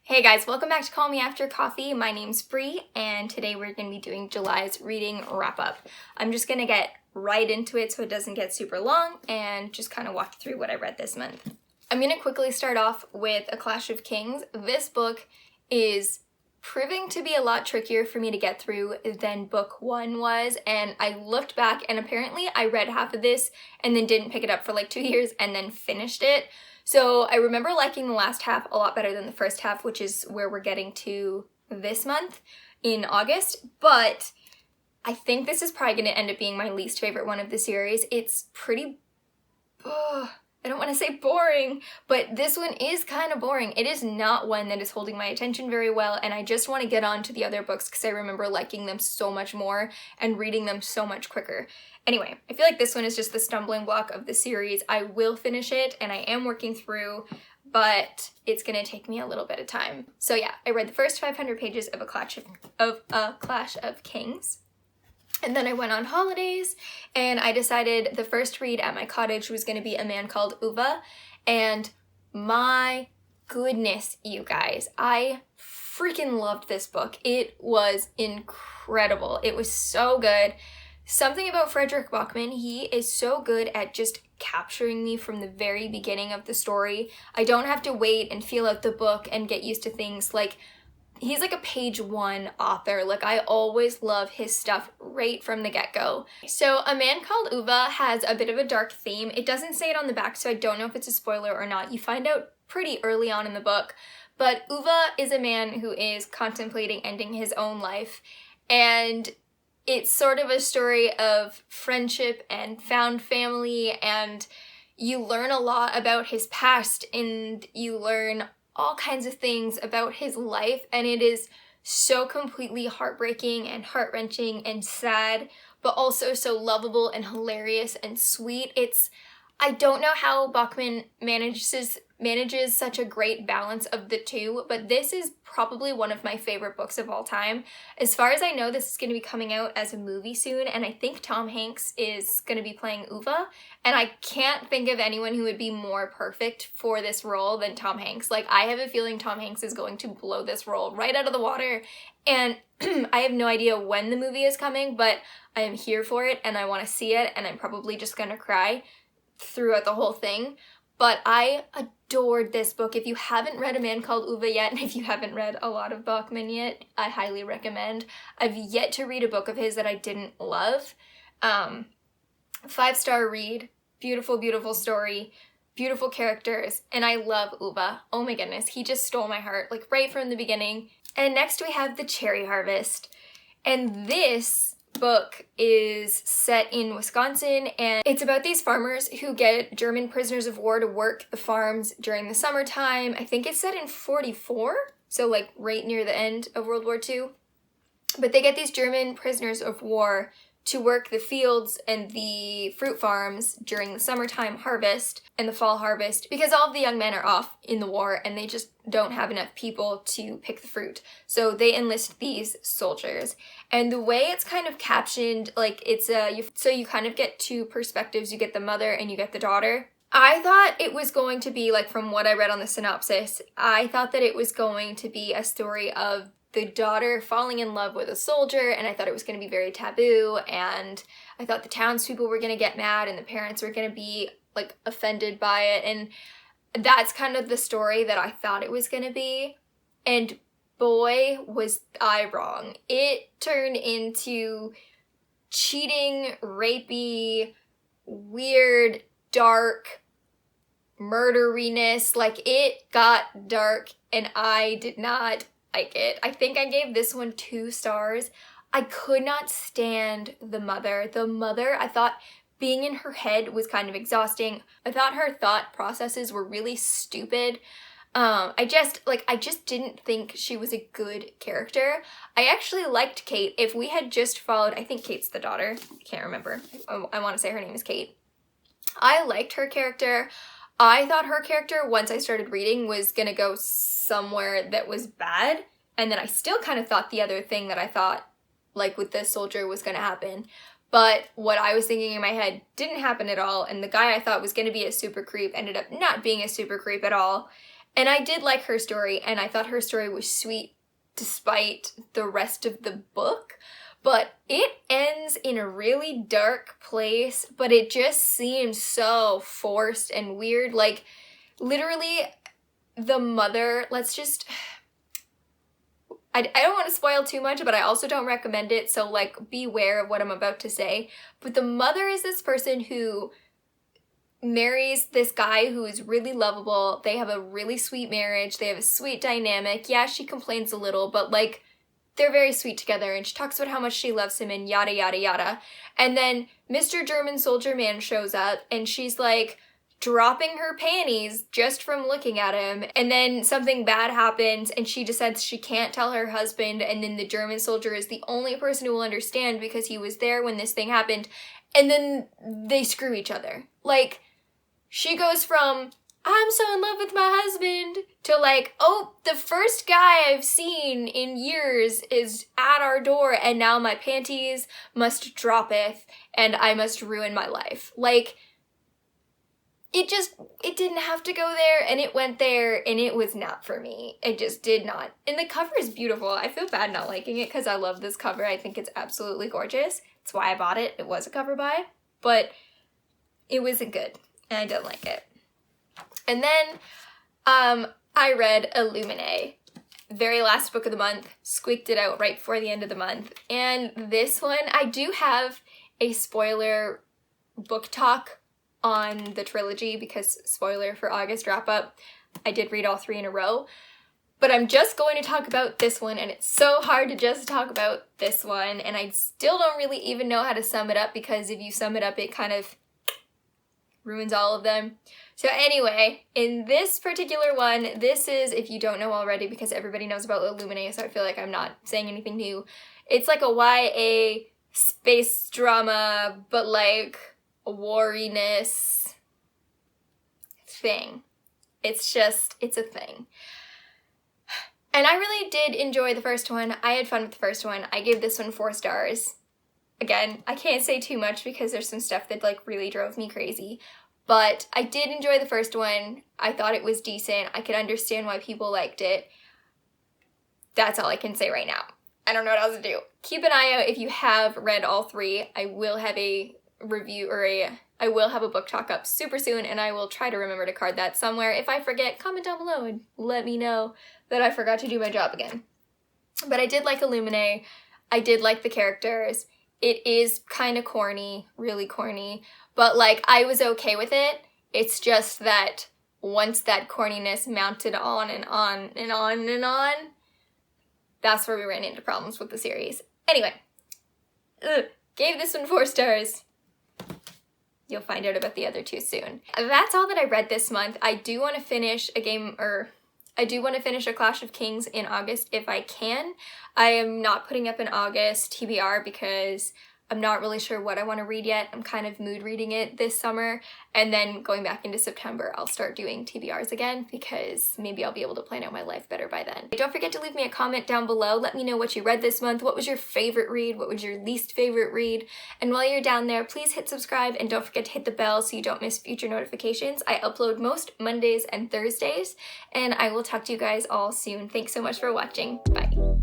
Hey guys, welcome back to Call Me After Coffee. My name's Bree, and today we're going to be doing July's reading wrap-up. I'm just going to get right into it so it doesn't get super long and just kind of walk through what I read this month. I'm going to quickly start off with A Clash of Kings. This book is proving to be a lot trickier for me to get through than book one was, and I looked back and apparently I read half of this and then didn't pick it up for like 2 years and then finished it. So I remember liking the last half a lot better than the first half, which is where we're getting to this month in August, but I think this is probably going to end up being my least favorite one of the series. It's pretty, I don't want to say boring, but this one is kind of boring. It is not one that is holding my attention very well, and I just want to get on to the other books because I remember liking them so much more and reading them so much quicker. Anyway, I feel like this one is just the stumbling block of the series. I will finish it, and I am working through, but it's gonna take me a little bit of time. So yeah, I read the first 500 pages of A Clash of Kings. And then I went on holidays, and I decided the first read at my cottage was gonna be A Man Called Eva, and my goodness, you guys, I freaking loved this book. It was incredible. It was so good. Something about Frederick Bachman, he is so good at just capturing me from the very beginning of the story. I don't have to wait and feel out the book and get used to things. Like, he's like a page one author. Like, I always love his stuff right from the get-go. So A Man Called Eva has a bit of a dark theme. It doesn't say it on the back, so I don't know if it's a spoiler or not. You find out pretty early on in the book. But Uva is a man who is contemplating ending his own life, and it's sort of a story of friendship and found family, and you learn a lot about his past and you learn all kinds of things about his life, and it is so completely heartbreaking and heart-wrenching and sad, but also so lovable and hilarious and sweet. I don't know how Bachman manages such a great balance of the two, but this is probably one of my favorite books of all time. As far as I know, this is going to be coming out as a movie soon, and I think Tom Hanks is going to be playing Uva, and I can't think of anyone who would be more perfect for this role than Tom Hanks. Like, I have a feeling Tom Hanks is going to blow this role right out of the water, and I have no idea when the movie is coming, but I am here for it, and I want to see it, and I'm probably just going to cry throughout the whole thing. But I adored this book. If you haven't read A Man Called Eva yet, and if you haven't read a lot of Bachman yet, I highly recommend. I've yet to read a book of his that I didn't love. 5-star read, beautiful, beautiful story, beautiful characters, and I love Uva. Oh my goodness, he just stole my heart, like right from the beginning. And next we have The Cherry Harvest, and this book is set in Wisconsin, and it's about these farmers who get German prisoners of war to work the farms during the summertime. I think it's set in 1944, so like right near the end of World War II. But they get these German prisoners of war to work the fields and the fruit farms during the summertime harvest and the fall harvest because all of the young men are off in the war and they just don't have enough people to pick the fruit. So they enlist these soldiers. And the way it's kind of captioned, like it's so you kind of get two perspectives. You get the mother and you get the daughter. I thought it was going to be, like from what I read on the synopsis, I thought that it was going to be a story of the daughter falling in love with a soldier, and I thought it was going to be very taboo, and I thought the townspeople were going to get mad and the parents were going to be like offended by it, and that's kind of the story that I thought it was going to be, and boy was I wrong. It turned into cheating, rapey, weird, dark murderiness. Like, it got dark and I did not like it. I think I gave this one 2 stars. I could not stand the mother. The mother, I thought being in her head was kind of exhausting. I thought her thought processes were really stupid. I just didn't think she was a good character. I actually liked Kate. If we had just followed, I think Kate's the daughter. I can't remember. I want to say her name is Kate. I liked her character. I thought her character, once I started reading, was gonna go somewhere that was bad, and then I still kind of thought the other thing that I thought, like with the soldier, was gonna happen. But what I was thinking in my head didn't happen at all, and the guy I thought was gonna be a super creep ended up not being a super creep at all. And I did like her story, and I thought her story was sweet despite the rest of the book. But it ends in a really dark place, but it just seems so forced and weird. Like, literally, the mother, I don't want to spoil too much, but I also don't recommend it, so like beware of what I'm about to say. But the mother is this person who marries this guy who is really lovable. They have a really sweet marriage. They have a sweet dynamic. Yeah, she complains a little, but like they're very sweet together, and she talks about how much she loves him and yada yada yada. And then Mr. German Soldier Man shows up, and she's like dropping her panties just from looking at him, and then something bad happens and she decides she can't tell her husband, and then the German soldier is the only person who will understand because he was there when this thing happened, and then they screw each other. Like, she goes from I'm so in love with my husband to like, oh, the first guy I've seen in years is at our door and now my panties must droppeth and I must ruin my life. Like, it didn't have to go there, and it went there, and it was not for me. It just did not. And the cover is beautiful. I feel bad not liking it because I love this cover. I think it's absolutely gorgeous. That's why I bought it. It was a cover buy, but it wasn't good, and I didn't like it. And then I read Illumination, very last book of the month, squeaked it out right before the end of the month. And this one, I do have a spoiler book talk on the trilogy because, spoiler for August wrap up, I did read all 3 in a row. But I'm just going to talk about this one, and it's so hard to just talk about this one, and I still don't really even know how to sum it up because if you sum it up, it kind of ruins all of them. So anyway, in this particular one, this is, if you don't know already, because everybody knows about Illumination, so I feel like I'm not saying anything new. It's like a YA space drama, but like a wariness thing. It's a thing. And I really did enjoy the first one. I had fun with the first one. I gave this one 4 stars. Again, I can't say too much because there's some stuff that like really drove me crazy. But I did enjoy the first one. I thought it was decent. I could understand why people liked it. That's all I can say right now. I don't know what else to do. Keep an eye out if you have read all 3. I will have a review I will have a book talk up super soon, and I will try to remember to card that somewhere. If I forget, comment down below and let me know that I forgot to do my job again. But I did like Illumination. I did like the characters. It is kind of corny, really corny, but like I was okay with it. It's just that once that corniness mounted on and on and on and on, that's where we ran into problems with the series. Anyway, gave this one 4 stars. You'll find out about the other 2 soon. That's all that I read this month. I do want to finish a Clash of Kings in August if I can. I am not putting up an August TBR because I'm not really sure what I want to read yet. I'm kind of mood reading it this summer, and then going back into September, I'll start doing TBRs again because maybe I'll be able to plan out my life better by then. Don't forget to leave me a comment down below. Let me know what you read this month. What was your favorite read? What was your least favorite read? And while you're down there, please hit subscribe and don't forget to hit the bell so you don't miss future notifications. I upload most Mondays and Thursdays, and I will talk to you guys all soon. Thanks so much for watching. Bye.